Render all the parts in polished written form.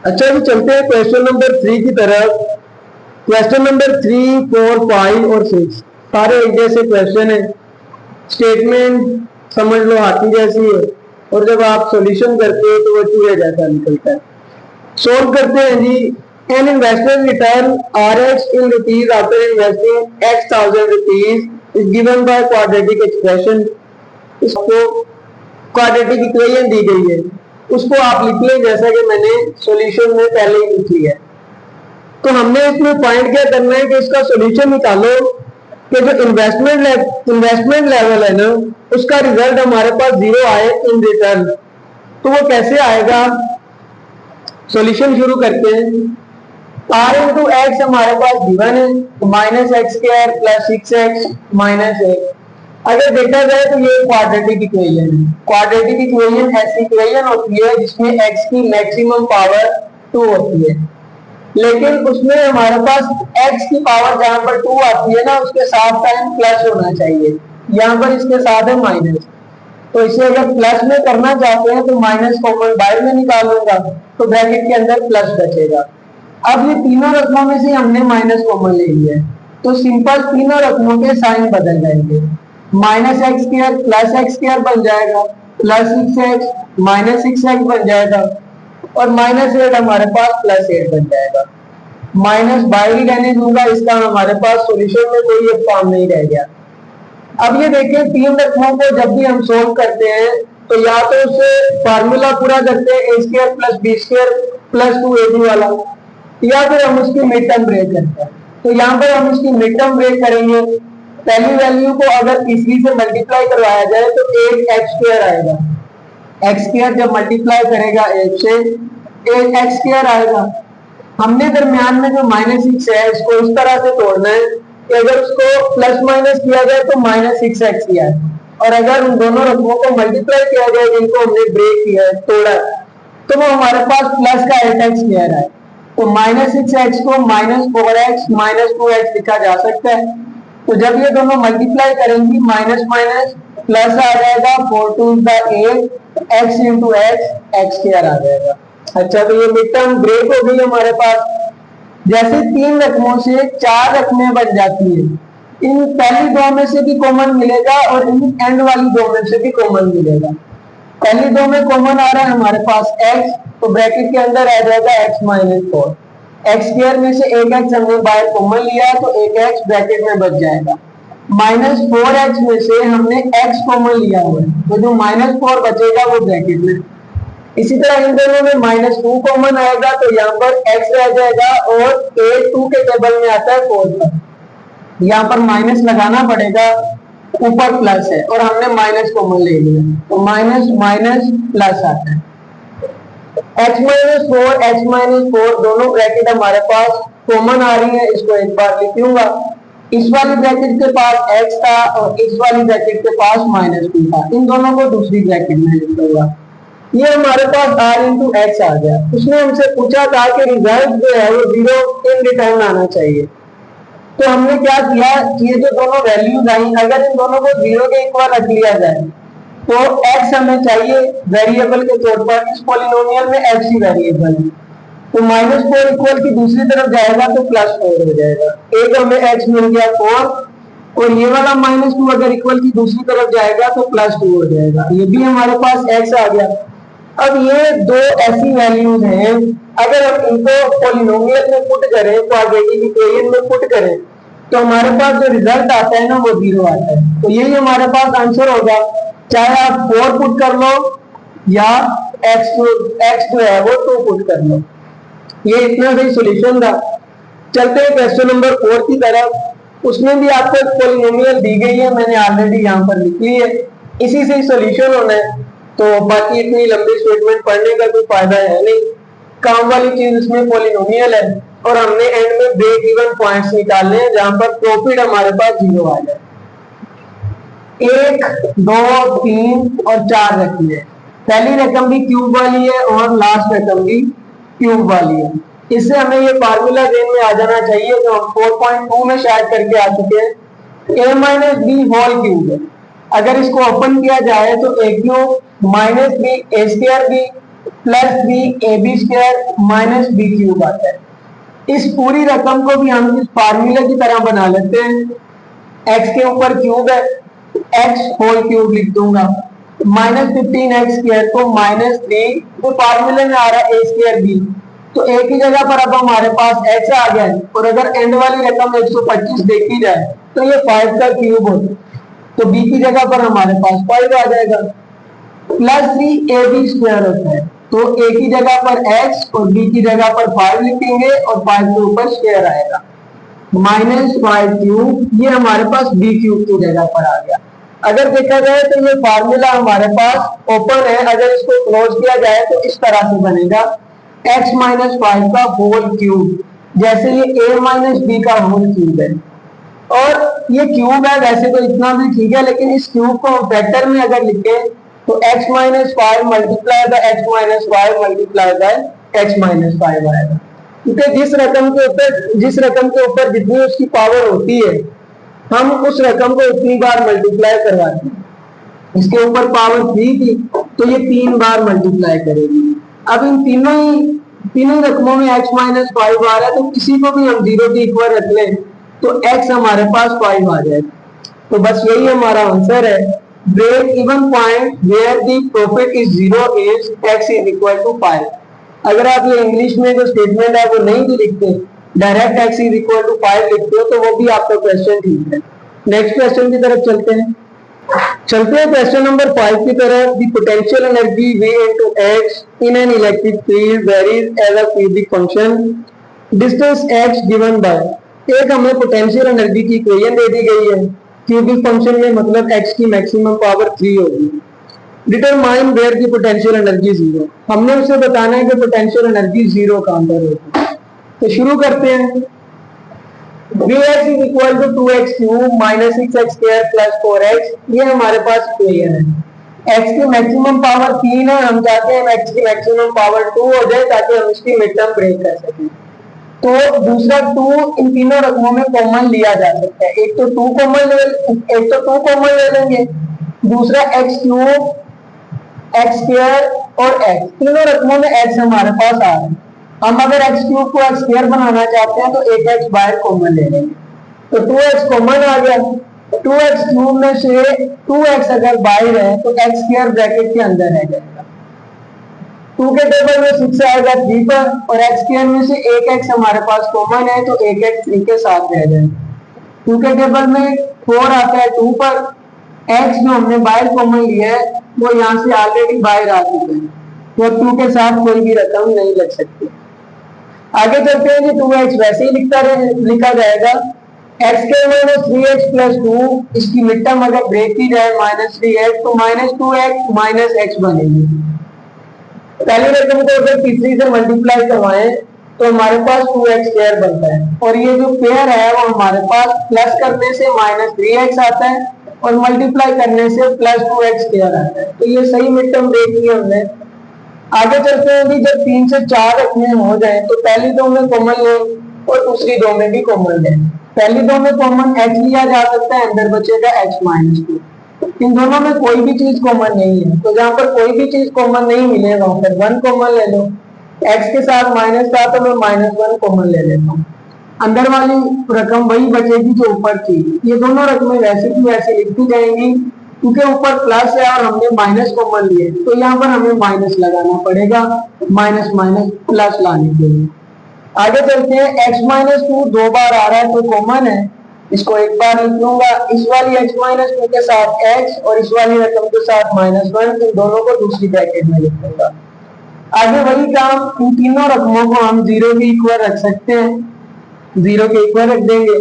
अच्छा जी, चलते हैं क्वेश्चन नंबर 3 की तरफ। क्वेश्चन नंबर 3, 4, 5 और 6 सारे एक जैसे क्वेश्चन है। स्टेटमेंट समझ लो हाथी जैसी है, और जब आप सॉल्यूशन करते हो तो वो चूहे जैसा निकलता है। सोल्व करते हैं जी। An investor return R X in rupees after investing X thousand rupees is given by quadratic expression. इसको क्वाड्रेटिक इक्वेशन दी गई है, उसको आप लिख लें जैसा कि मैंने सॉल्यूशन में पहले ही लिख लिया है। तो हमने इसमें पॉइंट क्या करना है कि इसका सॉल्यूशन निकालो कि जो इन्वेस्टमेंट लेवल है ना, उसका रिजल्ट हमारे पास जीरो आए इन रिटर्न। तो वो कैसे आएगा, सॉल्यूशन शुरू करते हैं। आर इंटू एक्स हमारे पास गिवन है, minus x square plus 6x minus एक। अगर देखा जाए तो ये क्वाड्रेटिक इक्वेशन है। क्वाड्रेटिक इक्वेशन ऐसी इक्वेशन होती है जिसमें x की मैक्सिमम पावर 2 होती है, लेकिन उसमें हमारे पास x की पावर जहां पर 2 आती है ना, उसके साथ साइन प्लस होना चाहिए। यहाँ पर इसके साथ है माइनस, तो इसे अगर प्लस में करना चाहते हैं तो माइनस कॉमन बाहर में निकाल लूंगा, तो ब्रैकेट के अंदर प्लस बचेगा। अब ये तीनों रकमों में से हमने माइनस कॉमन ले लिया है, तो सिंपल तीनों रकमों के साइन बदल जाएंगे। Minus x square plus x square बन जाएगा, प्लस 6x माइनस 6x बन जाएगा, और माइनस 8 हमारे पास प्लस 8 बन जाएगा। माइनस बाहर ही रहने दूंगा, इसका हमारे पास सॉल्यूशन में कोई एक फॉर्म नहीं रह गया। अब ये देखिए, तीन रकमों को जब भी हम सोल्व करते हैं तो या तो उससे फार्मूला पूरा करते हैं A square plus B square plus 2ab वाला, या फिर हम उसकी मिड टर्म ब्रेक करते हैं। तो यहाँ पर हम इसकी मिड टर्म ब्रेक करेंगे। पहली वैल्यू को अगर तीसरी से मल्टीप्लाई करवाया जाए तो 8x स्क्वायर आएगा। एक्स स्क्वायर जब मल्टीप्लाई करेगा 8 से 8x स्क्वायर आएगा। हमने दरमियान में जो माइनस 6 है इसको इस तरह से तोड़ना है कि अगर उसको प्लस माइनस किया जाए तो माइनस 6x किया है, और अगर उन दोनों रकमों को मल्टीप्लाई किया जाए जिनको हमने ब्रेक किया है, तोड़ा है, तो वो हमारे पास प्लस का 8x स्क्वायर है। तो माइनस 6x को माइनस 4x माइनस 2x लिखा जा सकता है। तो जब ये दोनों मल्टीप्लाई करेंगी माइनस माइनस प्लस आ जाएगा, 4 2 8 x इंटू एक्स स्क्वायर आ जाएगा। अच्छा, तो ये मिड टर्म ब्रेक हो गई हमारे पास। जैसे तीन रकमों से चार रकमें बन जाती है, इन पहली दो में से भी कॉमन मिलेगा और इन एंड वाली दो में से भी कॉमन मिलेगा। पहली दो में कॉमन आ रहा है हमारे पास x, तो ब्रैकेट के अंदर आ जाएगा x माइनस 4। एक्स स्क्वायर में से एक x हमने बाहर कॉमन लिया तो एक x ब्रैकेट में बच जाएगा। माइनस 4x में से हमने x कॉमन लिया हुआ है, तो जो माइनस 4 बचेगा वो ब्रैकेट में। इसी तरह इन दोनों में माइनस 2 कॉमन आएगा, तो यहाँ पर x रह जाएगा, और a 2 के टेबल में आता है 4 पर, यहाँ पर माइनस लगाना पड़ेगा, ऊपर प्लस है और हमने माइनस कॉमन ले लिया, तो माइनस माइनस प्लस आता है। x माइनस 4 दोनों ब्रैकेट हमारे पास कॉमन आ रही है, इसको एक बार लिख लूंगा। इस वाली ब्रैकेट के पास x था और इस वाली ब्रैकेट के पास माइनस 2 था, इन दोनों को दूसरी ब्रैकेट में लिख लूंगा। ये हमारे पास r इंटू एक्स आ गया। उसने हमसे पूछा था कि रिजल्ट जो है वो जीरो इन रिटर्न आना चाहिए। तो हमने क्या किया, ये जो दोनों वैल्यूज आई, अगर इन दोनों को जीरो के इक्वल रख लिया जाए तो x हमें चाहिए वेरिएबल के तौर पर। इस पॉलिनोमियल में x ही वेरिएबल है, तो माइनस 4 इक्वल की दूसरी तरफ जाएगा तो प्लस 4 हो जाएगा। एक हमें x मिल गया 4, और ये वाला माइनस 2 अगर इक्वल की दूसरी तरफ जाएगा तो प्लस 2 हो जाएगा। ये भी हमारे पास x आ गया। अब ये दो ऐसी वैल्यूज हैं, अगर हम इनको पॉलिनोमियल में पुट करें, क्वाड्रेटिक इक्वेशन में पुट करें, तो हमारे पास जो रिजल्ट आता है ना वो जीरो आता है। तो यही हमारे पास आंसर होगा, चाहे आप 4 पुट कर लो या x जो है वो 2 पुट कर लो। ये इतना सही सॉल्यूशन था। चलते हैं क्वेश्चन नंबर 4 की तरफ। उसमें भी आपको एक पॉलिनोमियल दी गई है, मैंने ऑलरेडी यहाँ पर लिख ली है, इसी से सॉल्यूशन होना है। तो बाकी इतनी लंबी स्टेटमेंट पढ़ने का कोई फायदा है नहीं, काम वाली चीज इसमें पॉलिनोमियल है, और हमने एंड में ब्रेक इवन पॉइंट्स निकालने हैं जहां पर प्रॉफिट हमारे पास जीरो आ जाए। 1 2 3 और 4 रखी है, पहली रकम भी क्यूब वाली है और लास्ट रकम भी क्यूब वाली है। इससे हमें ये फार्मूला जेन में आ जाना चाहिए जो हम 4.2 में शायद करके आ चुके हैं, a minus B whole cube है। अगर इसको ओपन किया जाए तो a cube minus B A square B plus 3ab² minus B cube आता है। इस पूरी रकम को भी हम इस फार्मूले की तरह बना लेते हैं। x के ऊपर क्यूब है, x होल क्यूब लिख दूंगा, माइनस 15x² को माइनस 3, जो फार्मूले में आ रहा है a²b, तो a की जगह पर अब हमारे पास x आ गया है, और अगर एंड वाली रकम 125 देखी जाए तो ये 5 का क्यूब होता है, तो b की जगह पर हमारे पास 5 आ जाएगा। प्लस 3ab² होता है, तो a की जगह पर x और b की जगह पर 5 लिखेंगे और 5 के ऊपर स्क्वायर आएगा, माइनस 5 क्यूब, ये हमारे पास b क्यूब की जगह पर आ गया। अगर देखा जाए तो ये फार्मूला हमारे पास ओपन है, अगर इसको क्लोज किया जाए तो इस तरह से बनेगा x माइनस 5 का होल क्यूब, जैसे ये a माइनस b का होल क्यूब है, और ये क्यूब है, वैसे तो इतना भी ठीक है, लेकिन इस क्यूब को वेक्टर में अगर लिखे तो x minus 5 multiply by x minus 5 multiply by x minus 5 आएगा, क्योंकि जिस रकम के ऊपर जितनी उसकी पावर होती है, हम उस रकम को इतनी बार मल्टीप्लाई करवाते हैं। इसके ऊपर पावर 3 थी, तो ये 3 बार मल्टीप्लाई करेगी। अब इन तीनों रकमों में x माइनस 5 आ रहा है, तो किसी को भी हम 0 के इक्वल रख लें तो x हमारे पास 5 आ जाएगा। तो बस यही हमारा आंसर है, break even point where the profit is 0 is x is equal to 5। अगर आप ये इंग्लिश में जो स्टेटमेंट है वो नहीं भी लिखते, direct x is equal to 5 लिखते हो, तो वो भी आपका क्वेश्चन ठीक है। नेक्स्ट क्वेश्चन की तरफ चलते हैं क्वेश्चन नंबर 5 की तरफ। The potential energy V into x in an electric field varies as a cubic function, distance x given by। एक हमें पोटेंशियल एनर्जी की इक्वेशन दे दी गई है, क्यूबिक फंक्शन में मतलब x की मैक्सिमम पावर 3 होगी। डिटरमाइन वेयर की पोटेंशियल एनर्जी 0, हमने उसे बताना है कि पोटेंशियल एनर्जी 0 कहां पर होगी। तो शुरू करते हैं। Vx is equal to 2x cube minus 6x square plus 4x, ये हमारे पास इक्वेशन है। x की मैक्सिमम पावर 3 है, हम चाहते हैं x की मैक्सिमम पावर 2 हो जाए ताकि हम इसकी मिड टर्म ब्रेक कर सकें। तो दूसरा 2 इन तीनों रकमों में कॉमन लिया जा सकता है, एक तो 2 कॉमन ले लेंगे, दूसरा x क्यूब, x स्क्वायर और x, तीनों रकमों में x हमारे पास आ रहा है। हम अगर x क्यूब को x स्क्वायर बनाना चाहते हैं तो एक x बाहर कॉमन ले लेंगे, तो 2x कॉमन आ गया। 2x क्यूब में से 2x अगर बाहर है तो x स्क्वायर ब्रैकेट के अंदर रह जाएगा। 2 के टेबल में 6 आएगा 3 पर, और x स्क्वायर में से एक x हमारे पास कॉमन है, तो एक x 3 के साथ रह जाएगा। 2 के टेबल में 4 आता है 2 पर, x जो हमने बाहर कॉमन लिया है वो यहाँ से ऑलरेडी बाहर आ चुके हैं, तो 2 के साथ कोई भी रकम नहीं लग सकती। आगे चलते हैं कि 2x वैसे ही लिखा जाएगा, x के माइनस 3x प्लस 2, इसकी मिड टर्म अगर ब्रेक की जाए माइनस 3x, तो माइनस 2x माइनस x बनेगी। पहली रकम को अगर तीसरी से मल्टीप्लाई करवाएं तो हमारे पास 2x स्क्वायर बनता है, और ये जो पेयर है वो हमारे पास प्लस करने से माइनस 3x आता है और मल्टीप्लाई करने से प्लस 2x स्क्वायर आता है, तो ये सही मिड टर्म ब्रेक किया हमने। आगे चलते हैं कि जब 3 से 4 रकमें हो जाए तो पहली दो में कॉमन लें और दूसरी दो में भी कॉमन लें। पहली दो में कॉमन x लिया जा सकता है, अंदर बचेगा x माइनस 2। इन दोनों में कोई भी चीज कॉमन नहीं है, तो जहां पर कोई भी चीज कॉमन नहीं मिले वहां पर 1 कॉमन ले लो। x के साथ माइनस था तो मैं माइनस 1 कॉमन ले लेता हूँ, अंदर वाली रकम वही बचेगी जो ऊपर थी। ये दोनों रकमें वैसे की वैसे लिखी जाएंगी, क्योंकि ऊपर प्लस है और हमने माइनस कॉमन लिए, तो यहाँ पर हमें माइनस लगाना पड़ेगा, माइनस माइनस प्लस लाने के लिए। आगे चलते हैं, x माइनस 2 2 बार आ रहा है तो कॉमन है, इसको एक बार लिख लूंगा। इस वाली x माइनस 2 के साथ x और इस वाली रकम के साथ माइनस 1, इन दोनों को दूसरी ब्रैकेट में लिख लूंगा। आगे वही काम, इन तीनों रकमों को हम 0 के इक्वल रख सकते हैं, 0 के इक्वल रख देंगे।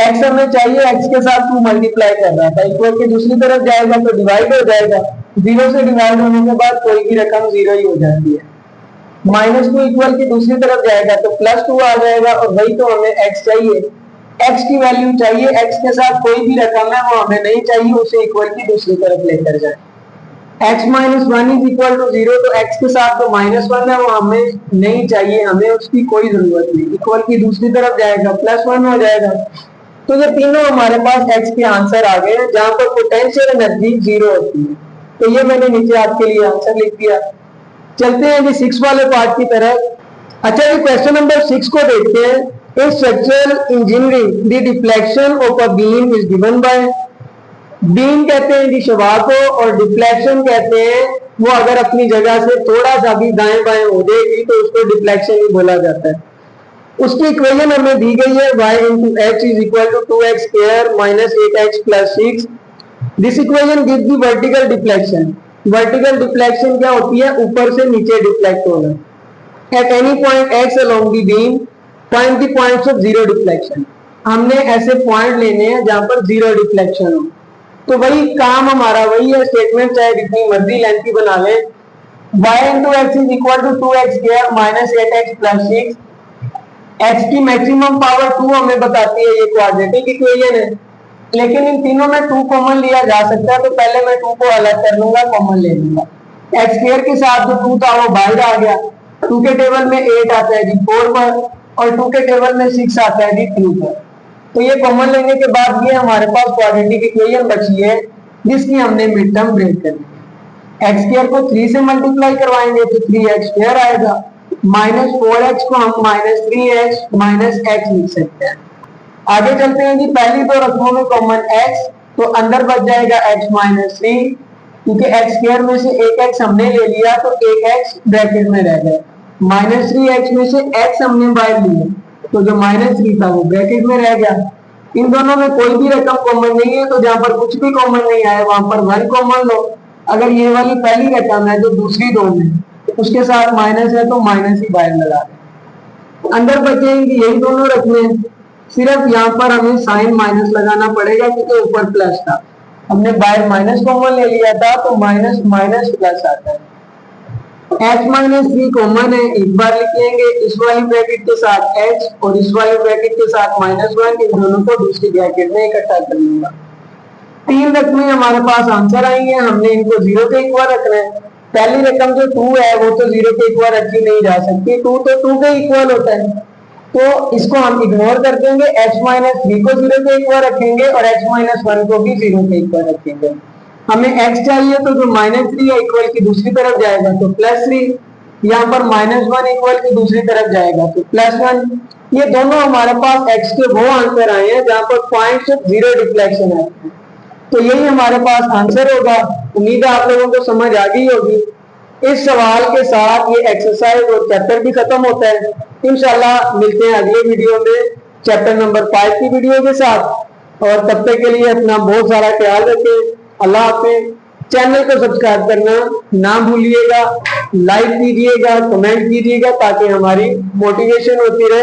x हमें चाहिए, x के साथ 2 मल्टीप्लाई कर रहा था, इक्वल के दूसरी तरफ जाएगा तो डिवाइड हो जाएगा, 0 से डिवाइड होने के बाद कोई भी रकम 0 ही हो जाती है। माइनस 2 इक्वल की दूसरी तरफ जाएगा तो प्लस 2 आ जाएगा, और वही तो हमें x चाहिए, x की वैल्यू चाहिए, x के साथ कोई भी रकम है वो हमें नहीं चाहिए, उसे इक्वल की दूसरी तरफ लेकर जाए। x minus 1 is equal to 0, तो x के साथ तो माइनस 1 है वो हमें नहीं चाहिए, हमें उसकी कोई जरूरत नहीं, इक्वल की दूसरी तरफ जाएगा प्लस 1 हो जाएगा। तो ये तीनों हमारे पास x के आंसर आ गए हैं, जहां पर पोटेंशियल एनर्जी 0 होती है। तो ये मैंने नीचे आपके लिए आंसर लिख दिया। चलते हैं जी 6 वाले पार्ट की तरफ। अच्छा जी, क्वेश्चन नंबर 6 को देखते हैं। इन structural engineering the deflection of a beam is given bye. Beam कहते हैं जी शवा को, और डिफ्लेक्शन कहते हैं वो अगर अपनी जगह से थोड़ा सा भी दाएं बाएं हो जाएगी तो उसको डिफ्लेक्शन ही बोला जाता है। उसकी इक्वेशन हमें दी गई है y into h is equal to 2x square minus 8x plus 6। This equation gives the vertical deflection. Vertical deflection क्या होती है? ऊपर से नीचे डिफ्लेक्ट होना। At any point x along the beam find the points of zero deflection। हमने ऐसे point लेने हैं जहां पर जीरो डिफ्लेक्शन हो। तो वही काम हमारा वही है, स्टेटमेंट चाहे जितनी मर्जी लेंथ की बना लें। y into x is equal to 2x square minus 8x plus 6। x की मैक्सिमम पावर 2 हमें बताती है, ये क्वाड्रेटिक इक्वेशन है, लेकिन इन तीनों में 2 कॉमन लिया जा सकता है, तो पहले मैं 2 को अलग कर लूंगा, कॉमन ले लूंगा। x स्क्वायर के साथ जो 2 था वो बाहर आ गया। 2 के टेबल में 8 आता है जी 4 पर, और 2 के टेबल में 6 आता है जी 2 पर। तो ये कॉमन लेने के बाद ये हमारे पास क्वाड्रेटिक इक्वेशन बची है, जिसकी हमने मिड टर्म ब्रेक करनी है। x स्क्वायर को 3 से मल्टीप्लाई करवाएंगे तो 3x स्क्वायर आएगा, माइनस 4x को हम माइनस 3x माइनस x लिख सकते हैं। आगे चलते हैं जी, पहली दो रकमों में कॉमन x, तो अंदर बच जाएगा x माइनस 3, क्योंकि x स्क्वायर में से एक x हमने ले लिया तो एक x ब्रैकेट में रह गया। माइनस 3x में से x हमने बाहर लिया, तो जो माइनस 3 था वो ब्रैकेट में रह गया। इन दोनों में कोई भी रकम कॉमन नहीं है, तो जहां पर कुछ भी कॉमन नहीं आया वहां पर 1 कॉमन लो। अगर ये वाली पहली रकम है जो दूसरी दो में, उसके साथ माइनस है तो माइनस ही बाहर लगा दें। अंदर बचेंगी यही दोनों रकमें, सिर्फ यहाँ पर हमें साइन माइनस लगाना पड़ेगा क्योंकि ऊपर प्लस था। हमने बाहर माइनस कॉमन ले लिया था तो माइनस माइनस प्लस आता है। h माइनस 3 कॉमन है, एक बार लिख लेंगे, इस वाली ब्रैकेट के साथ h और इस वाली ब्रैकेट के साथ -1, इन दोनों को दूसरी ब्रैकेट में इकट्ठा कर लूंगा। 3 रकमें हमारे पास आंसर आई हैं, हमने इनको 0 के इक्वल रखना है। पहली रकम जो 2 है वो तो 0 के इक्वल रखी नहीं जा सकती, 2 तो 2 के इक्वल होता है, तो इसको हम इग्नोर कर देंगे। h माइनस 3 को 0 के इक्वल रखेंगे और h माइनस 1 को भी 0 के इक्वल रखेंगे। हमें x चाहिए, तो जो माइनस 3 है इक्वल की दूसरी तरफ जाएगा तो प्लस 3, यहाँ पर -1 इक्वल की दूसरी तरफ जाएगा तो +1। ये दोनों हमारे पास x के वो आंसर आए हैं जहां पर पॉइंट्स ऑफ जीरो डिफ्लेक्शन है, तो यही हमारे पास आंसर होगा। उम्मीद है आप लोगों को समझ आ गई होगी। इस सवाल के साथ ये एक्सरसाइज और चैप्टर भी खत्म होता है। इंशाल्लाह मिलते हैं अगले वीडियो में चैप्टर नंबर 5 की वीडियो के साथ, और तब तक के लिए अपना बहुत सारा ख्याल रखें। अल्लाह हाफिज़। चैनल को सब्सक्राइब करना ना भूलिएगा, लाइक कीजिएगा, कमेंट कीजिएगा, ताकि हमारी मोटिवेशन होती रहे।